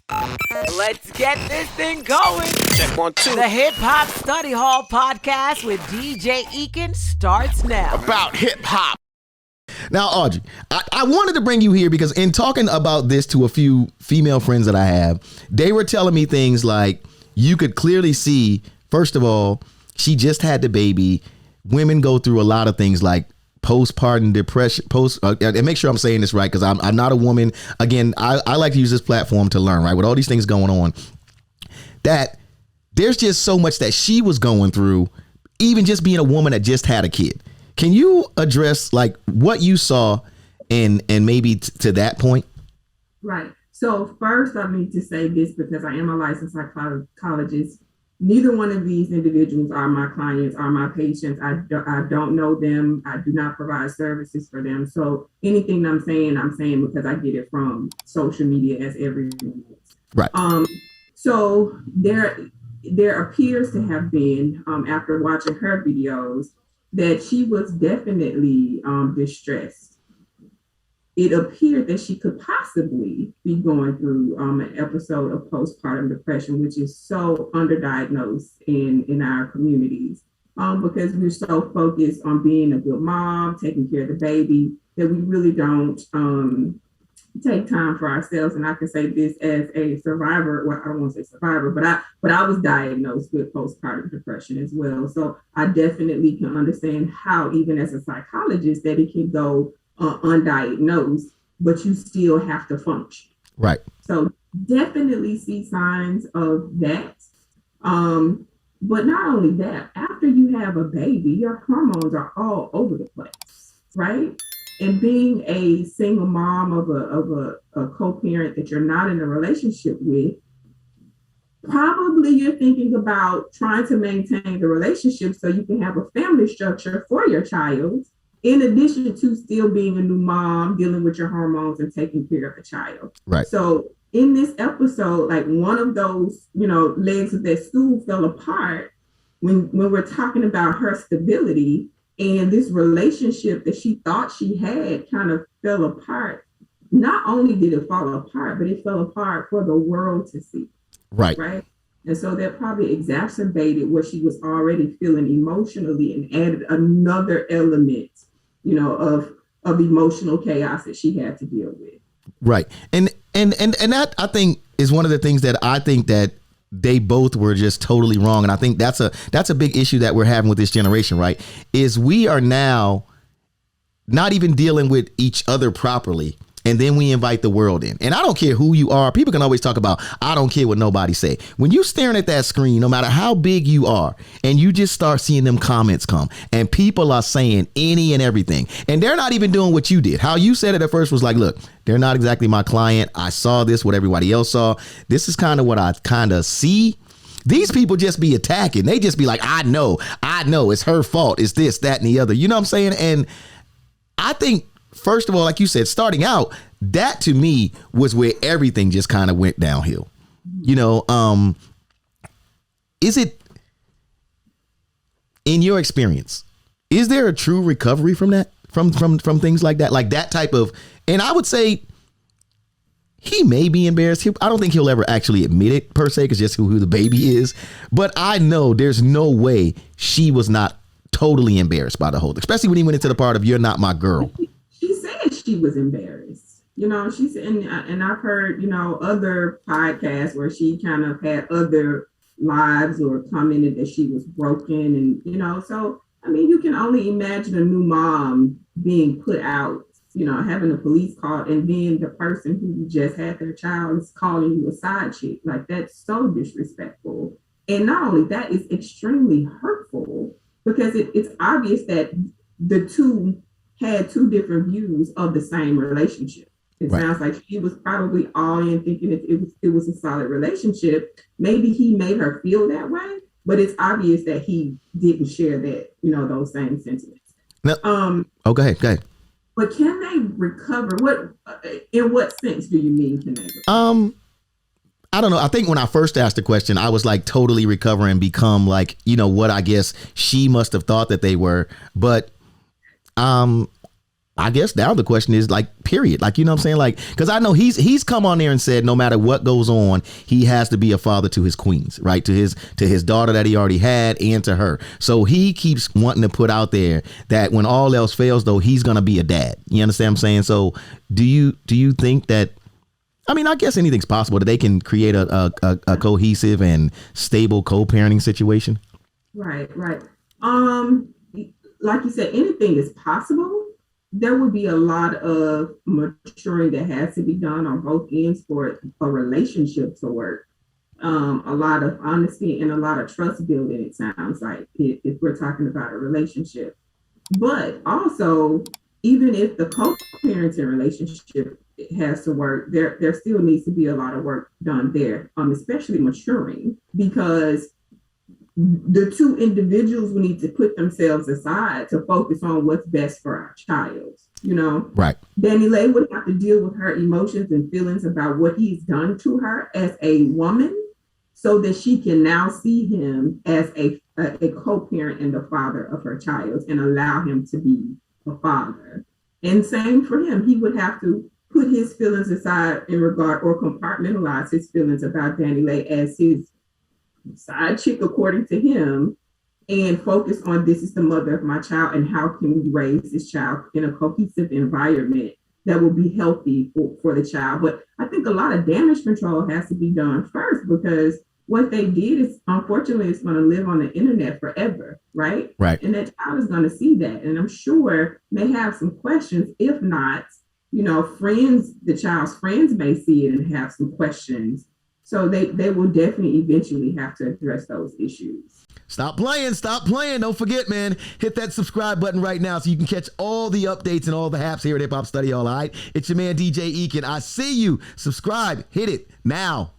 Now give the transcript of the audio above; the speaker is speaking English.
Let's get this thing going. Check 1, 2. The Hip Hop Study Hall podcast with DJ Ekin starts now. About hip hop. Now, Audrey, I wanted to bring you here because in talking about this to a few female friends that I have, they were telling me things like you could clearly see, first of all, she just had the baby. Women go through a lot of things like postpartum depression, and make sure I'm saying this right because I'm not a woman. Again, I like to use this platform to learn, right? With all these things going on, that there's just so much that she was going through, even just being a woman that just had a kid. Can you address like what you saw and maybe to that point? Right. So first I need to say this because I am a licensed psychologist. Neither one of these individuals are my clients, are my patients. I don't know them. I do not provide services for them. So anything I'm saying because I get it from social media as everyone else. Right. So there appears to have been, after watching her videos, that she was definitely distressed. It appeared that she could possibly be going through an episode of postpartum depression, which is so underdiagnosed in our communities because we're so focused on being a good mom, taking care of the baby, that we really don't take time for ourselves. And I can say this as a survivor. Well, I don't want to say survivor, but I was diagnosed with postpartum depression as well. So I definitely can understand how, even as a psychologist, that it can go undiagnosed, but you still have to function. Right. So definitely see signs of that. But not only that, after you have a baby, your hormones are all over the place, right? And being a single mom of a co-parent that you're not in a relationship with, probably you're thinking about trying to maintain the relationship so you can have a family structure for your child, in addition to still being a new mom, dealing with your hormones and taking care of the child. Right. So in this episode, like one of those, legs of that stool fell apart when we're talking about her stability, and this relationship that she thought she had kind of fell apart. Not only did it fall apart, but it fell apart for the world to see. Right. Right. And so that probably exacerbated what she was already feeling emotionally and added another element, of emotional chaos that she had to deal with. Right. And that I think is one of the things that I think that they both were just totally wrong. And I think that's a big issue that we're having with this generation, right? Is we are now not even dealing with each other properly. And then we invite the world in. And I don't care who you are. People can always talk about, I don't care what nobody say. When you staring at that screen, no matter how big you are, and you just start seeing them comments come, and people are saying any and everything, and they're not even doing what you did. How you said it at first was like, look, they're not exactly my client. I saw this, what everybody else saw. This is kind of what I kind of see. These people just be attacking. They just be like, I know, it's her fault. It's this, that, and the other. You know what I'm saying? And I think, first of all, like you said, starting out, that to me was where everything just kind of went downhill. Is it, in your experience, is there a true recovery from that, from things like that, type of, and I would say he may be embarrassed. I don't think he'll ever actually admit it per se, because just who the baby is. But I know there's no way she was not totally embarrassed by the whole, especially when he went into the part of "you're not my girl." She said she was embarrassed. She said, and I've heard, other podcasts where she kind of had other lives or commented that she was broken. And, so, I mean, you can only imagine a new mom being put out, having a police call, and then the person who just had their child is calling you a side chick. Like, that's so disrespectful. And not only that, it's extremely hurtful because it's obvious that the two had two different views of the same relationship. It Right. sounds like she was probably all in thinking it was a solid relationship. Maybe he made her feel that way, but it's obvious that he didn't share that, those same sentiments. No. Go ahead. But can they recover? In what sense do you mean can they recover? I don't know. I think when I first asked the question, I was like totally recover and become like, what I guess she must have thought that they were. But I guess now the question is like, period. Like, you know what I'm saying? Like, because I know he's come on there and said no matter what goes on, he has to be a father to his queens, right? To his daughter that he already had and to her. So he keeps wanting to put out there that when all else fails, though, he's going to be a dad. You understand what I'm saying? So do you think that, I mean, I guess anything's possible, that they can create a cohesive and stable co-parenting situation? Right. Like you said, anything is possible. There would be a lot of maturing that has to be done on both ends for a relationship to work. A lot of honesty and a lot of trust building, it sounds like, if we're talking about a relationship. But also, even if the co-parenting relationship has to work, there still needs to be a lot of work done there, especially maturing, because the two individuals will need to put themselves aside to focus on what's best for our child. You know, right? Danileigh would have to deal with her emotions and feelings about what he's done to her as a woman, so that she can now see him as a co-parent and the father of her child and allow him to be a father. And same for him, he would have to put his feelings aside in regard, or compartmentalize his feelings about Danileigh as his side chick, according to him, and focus on, this is the mother of my child, and how can we raise this child in a cohesive environment that will be healthy for the child. But I think a lot of damage control has to be done first, because what they did is, unfortunately, it's going to live on the internet forever, right? Right. And that child is going to see that, and I'm sure may have some questions. If not, you know, the child's friends may see it and have some questions. So they will definitely eventually have to address those issues. Stop playing. Don't forget, man, hit that subscribe button right now so you can catch all the updates and all the haps here at Hip Hop Study Hall. All right. It's your man, DJ Ekin. I see you. Subscribe. Hit it now.